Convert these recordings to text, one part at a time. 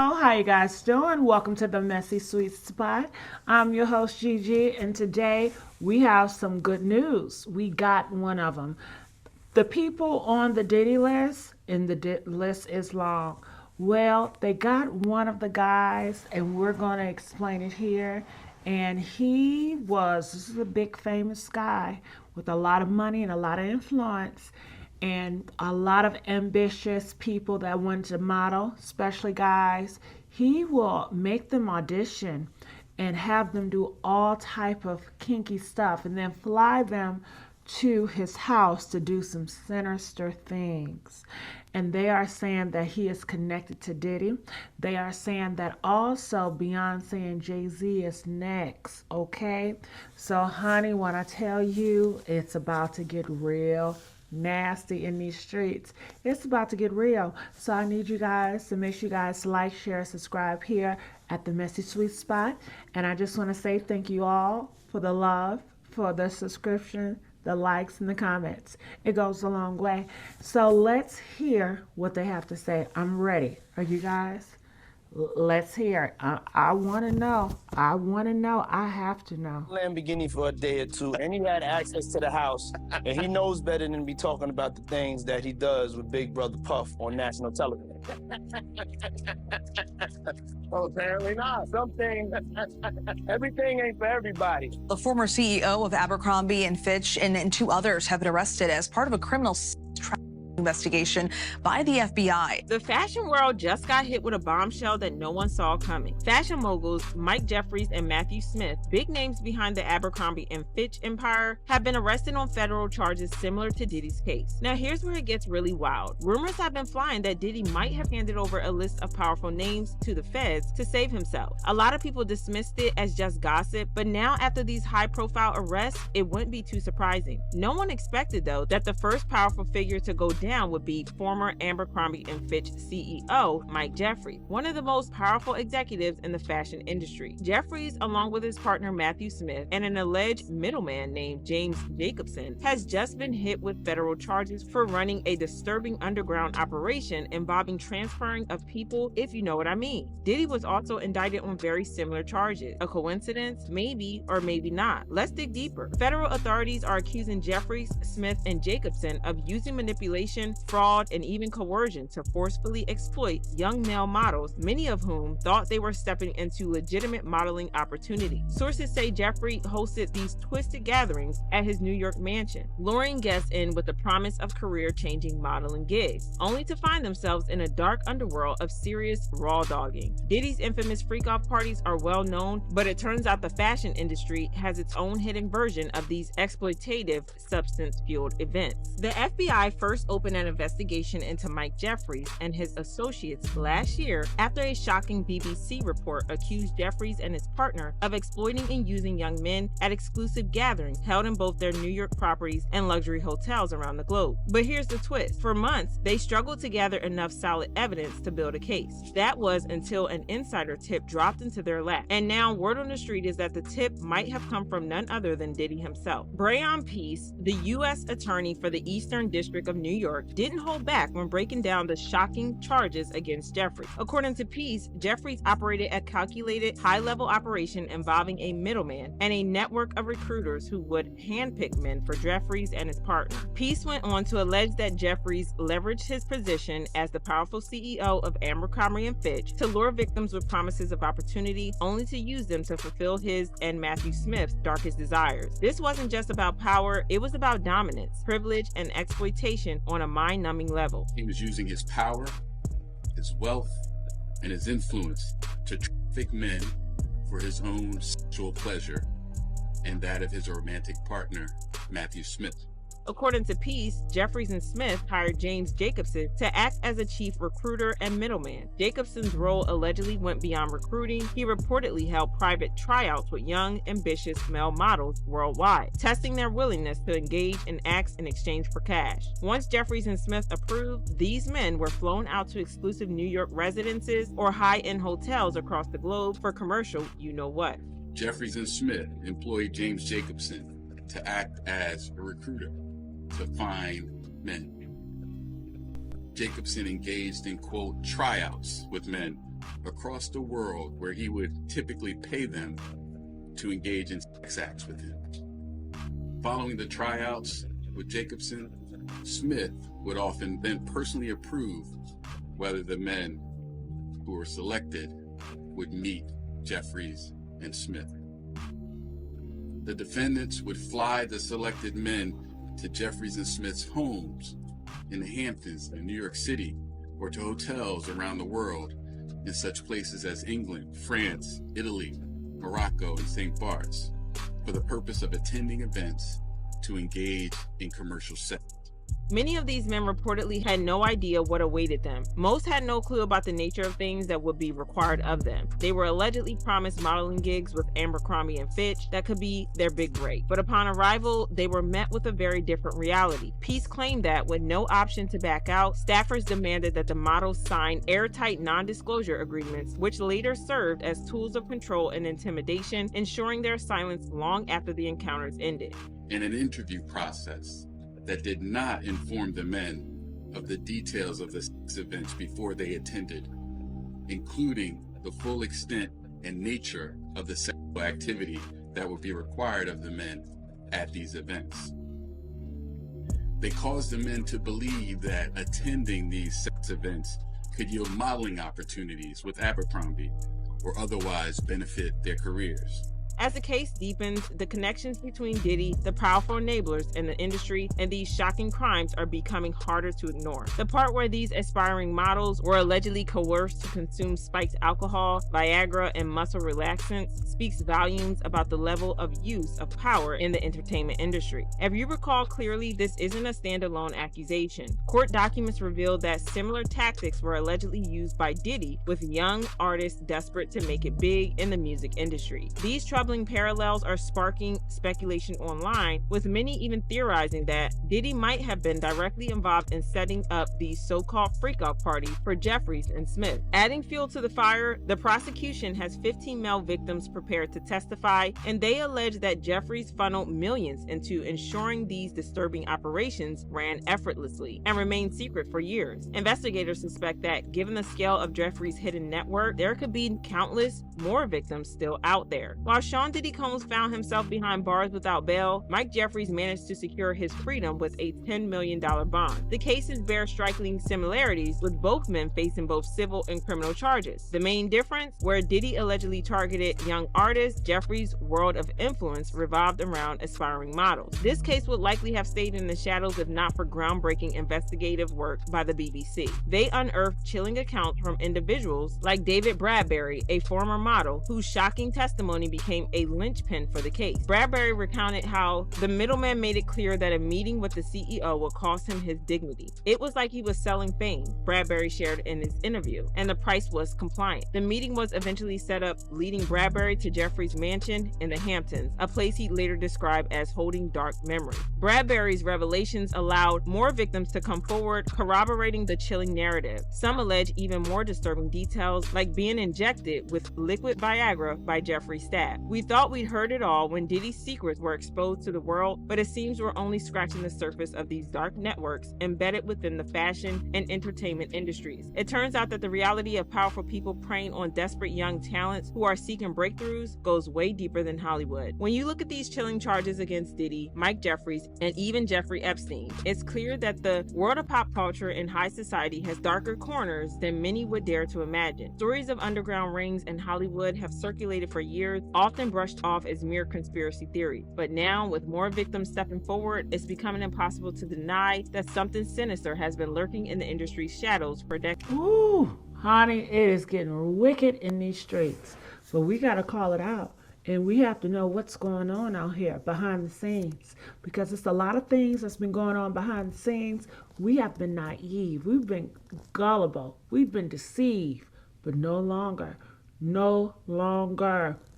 How you guys doing? Welcome to the Messy Sweet Spot. I'm your host Gigi, and today we have some good news. We got one of them. The people on the Diddy list, and the list is long. Well, they got one of the guys, and we're going to explain it here. And this is a big famous guy with a lot of money and a lot of influence and a lot of ambitious people that want to model, especially guys. He will make them audition and have them do all type of kinky stuff and then fly them to his house to do some sinister things. And they are saying that he is connected to Diddy. They are saying that also Beyonce and Jay-Z is next, okay? So, honey, when I tell you it's about to get real nasty in these streets, it's about to get real. So I need you guys to make sure you guys like, share, subscribe here at the Messy Sweet Spot. And I just want to say thank you all for the love, for the subscription, the likes, and the comments. It goes a long way. So let's hear what they have to say. I'm ready. Are you guys? Let's hear it. I want to know. I want to know. I have to know. Lamborghini for a day or two, and he had access to the house, and he knows better than be talking about the things that he does with Big Brother Puff on national television. Well, apparently not. Something, everything ain't for everybody. The former CEO of Abercrombie and Fitch and two others have been arrested as part of a criminal investigation by the FBI. The fashion world just got hit with a bombshell that no one saw coming. Fashion moguls Mike Jeffries and Matthew Smith, big names behind the Abercrombie and Fitch empire, have been arrested on federal charges similar to Diddy's case. Now here's where it gets really wild. Rumors have been flying that Diddy might have handed over a list of powerful names to the feds to save himself. A lot of people dismissed it as just gossip, but now after these high-profile arrests, it wouldn't be too surprising. No one expected, though, that the first powerful figure to go down would be former Abercrombie and Fitch CEO Mike Jeffries, one of the most powerful executives in the fashion industry. Jeffries, along with his partner Matthew Smith and an alleged middleman named James Jacobson, has just been hit with federal charges for running a disturbing underground operation involving transferring of people, if you know what I mean. Diddy was also indicted on very similar charges. A coincidence? Maybe or maybe not. Let's dig deeper. Federal authorities are accusing Jeffries, Smith, and Jacobson of using manipulation, fraud, and even coercion to forcefully exploit young male models, many of whom thought they were stepping into legitimate modeling opportunities. Sources say Jeffrey hosted these twisted gatherings at his New York mansion, luring guests in with the promise of career-changing modeling gigs, only to find themselves in a dark underworld of serious raw dogging. Diddy's infamous freak-off parties are well known, but it turns out the fashion industry has its own hidden version of these exploitative, substance-fueled events. The FBI first opened an investigation into Mike Jeffries and his associates last year after a shocking BBC report accused Jeffries and his partner of exploiting and using young men at exclusive gatherings held in both their New York properties and luxury hotels around the globe. But here's the twist. For months, they struggled to gather enough solid evidence to build a case. That was until an insider tip dropped into their lap. And now word on the street is that the tip might have come from none other than Diddy himself. Breon Peace, the U.S. attorney for the Eastern District of New York, didn't hold back when breaking down the shocking charges against Jeffries. According to Peace, Jeffries operated a calculated, high-level operation involving a middleman and a network of recruiters who would handpick men for Jeffries and his partner. Peace went on to allege that Jeffries leveraged his position as the powerful CEO of Abercrombie and Fitch to lure victims with promises of opportunity, only to use them to fulfill his and Matthew Smith's darkest desires. This wasn't just about power, it was about dominance, privilege, and exploitation on a mind-numbing level. He was using his power, his wealth, and his influence to traffic men for his own sexual pleasure and that of his romantic partner, Matthew Smith. According to Peace, Jeffries and Smith hired James Jacobson to act as a chief recruiter and middleman. Jacobson's role allegedly went beyond recruiting. He reportedly held private tryouts with young, ambitious male models worldwide, testing their willingness to engage in acts in exchange for cash. Once Jeffries and Smith approved, these men were flown out to exclusive New York residences or high-end hotels across the globe for commercial you-know-what. Jeffries and Smith employed James Jacobson to act as a recruiter to find men. Jacobson engaged in, quote, tryouts with men across the world where he would typically pay them to engage in sex acts with him. Following the tryouts with Jacobson, Smith would often then personally approve whether the men who were selected would meet Jeffries and Smith. The defendants would fly the selected men to Jeffries and Smith's homes in the Hamptons in New York City, or to hotels around the world in such places as England, France, Italy, Morocco, and St. Bart's, for the purpose of attending events to engage in commercial sex. Many of these men reportedly had no idea what awaited them. Most had no clue about the nature of things that would be required of them. They were allegedly promised modeling gigs with Abercrombie and Fitch that could be their big break. But upon arrival, they were met with a very different reality. Peace claimed that, with no option to back out, staffers demanded that the models sign airtight non-disclosure agreements, which later served as tools of control and intimidation, ensuring their silence long after the encounters ended. In an interview process that did not inform the men of the details of the sex events before they attended, including the full extent and nature of the sexual activity that would be required of the men at these events. They caused the men to believe that attending these sex events could yield modeling opportunities with Abercrombie or otherwise benefit their careers. As the case deepens, the connections between Diddy, the powerful enablers in the industry, and these shocking crimes are becoming harder to ignore. The part where these aspiring models were allegedly coerced to consume spiked alcohol, Viagra, and muscle relaxants speaks volumes about the level of use of power in the entertainment industry. If you recall clearly, this isn't a standalone accusation. Court documents revealed that similar tactics were allegedly used by Diddy with young artists desperate to make it big in the music industry. These troubling parallels are sparking speculation online, with many even theorizing that Diddy might have been directly involved in setting up the so-called freak-out party for Jeffries and Smith. Adding fuel to the fire, the prosecution has 15 male victims prepared to testify, and they allege that Jeffries funneled millions into ensuring these disturbing operations ran effortlessly and remained secret for years. Investigators suspect that, given the scale of Jeffries' hidden network, there could be countless more victims still out there. While Sean Diddy Combs found himself behind bars without bail, Mike Jeffries managed to secure his freedom with a $10 million bond. The cases bear striking similarities, with both men facing both civil and criminal charges. The main difference, where Diddy allegedly targeted young artists, Jeffries' world of influence revolved around aspiring models. This case would likely have stayed in the shadows if not for groundbreaking investigative work by the BBC. They unearthed chilling accounts from individuals like David Bradbury, a former model, whose shocking testimony became a linchpin for the case. Bradbury recounted how the middleman made it clear that a meeting with the CEO would cost him his dignity. It was like he was selling fame, Bradbury shared in his interview, and the price was compliant. The meeting was eventually set up, leading Bradbury to Jeffries' mansion in the Hamptons, a place he later described as holding dark memories. Bradbury's revelations allowed more victims to come forward, corroborating the chilling narrative. Some allege even more disturbing details, like being injected with liquid Viagra by Jeffries' staff. We thought we'd heard it all when Diddy's secrets were exposed to the world, but it seems we're only scratching the surface of these dark networks embedded within the fashion and entertainment industries. It turns out that the reality of powerful people preying on desperate young talents who are seeking breakthroughs goes way deeper than Hollywood. When you look at these chilling charges against Diddy, Mike Jeffries, and even Jeffrey Epstein, it's clear that the world of pop culture and high society has darker corners than many would dare to imagine. Stories of underground rings in Hollywood have circulated for years, often brushed off as mere conspiracy theories. But now, with more victims stepping forward, it's becoming impossible to deny that something sinister has been lurking in the industry's shadows for decades. Ooh, honey, it is getting wicked in these streets. But we got to call it out. And we have to know what's going on out here behind the scenes, because it's a lot of things that's been going on behind the scenes. We have been naive. We've been gullible. We've been deceived, but no longer.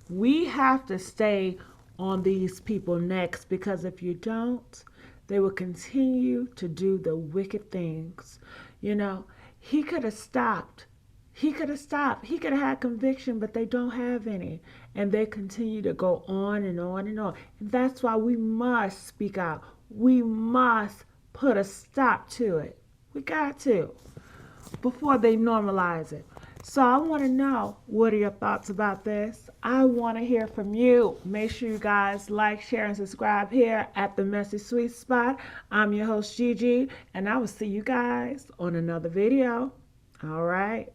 We have to stay on these people next, because if you don't, they will continue to do the wicked things. You know, he could have stopped. He could have had conviction, but they don't have any. And they continue to go on and on and on. And that's why we must speak out. We must put a stop to it. We got to, before they normalize it. So I want to know, what are your thoughts about this? I want to hear from you. Make sure you guys like, share, and subscribe here at the Messy Sweet Spot. I'm your host, Gigi, and I will see you guys on another video. All right.